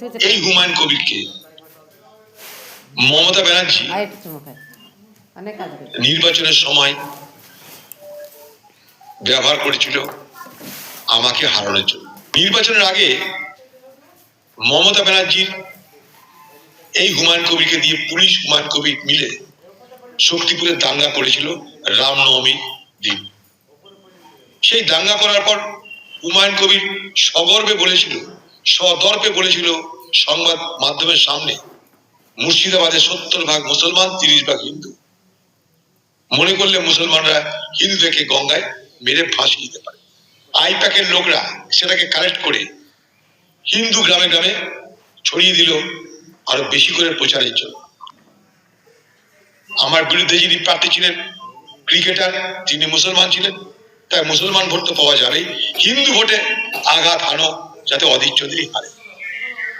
এই হুমায়ুন কবিরকে মমতা ব্যানার্জি নির্বাচনের সময় ব্যবহার করেছিল আমাকে হারানোর জন্য। নির্বাচনের আগে মমতা ব্যানার্জির এই হুমায়ুন কবিরকে দিয়ে পুলিশ হুমায়ুন কবির মিলে শক্তিপুরে দাঙ্গা করেছিল রামনবমী দিন। সেই দাঙ্গা করার পর হুমায়ুন কবির সগর্বে বলেছিল, সদর্পে বলেছিল সংবাদ মাধ্যমের সামনে, মুর্শিদাবাদে 70% মুসলমান, 30% হিন্দু। মনে করলে মুসলমানরা হিন্দুদেরকে গঙ্গায় মেরে ফাঁসি দিতে পারে। আইপ্যাকের লোকরা সেটাকে কালেক্ট করে হিন্দু গ্রামে গ্রামে ছড়িয়ে দিল আরো বেশি করে প্রচারের জন্য। আমার বিরুদ্ধে যিনি প্রার্থী ছিলেন ক্রিকেটার, তিনি মুসলমান ছিলেন, তাই মুসলমান ভোট তো পাওয়া যাবেই, হিন্দু ভোটে আঘাত হানো যাতে অধীর চৌধুরী হারে।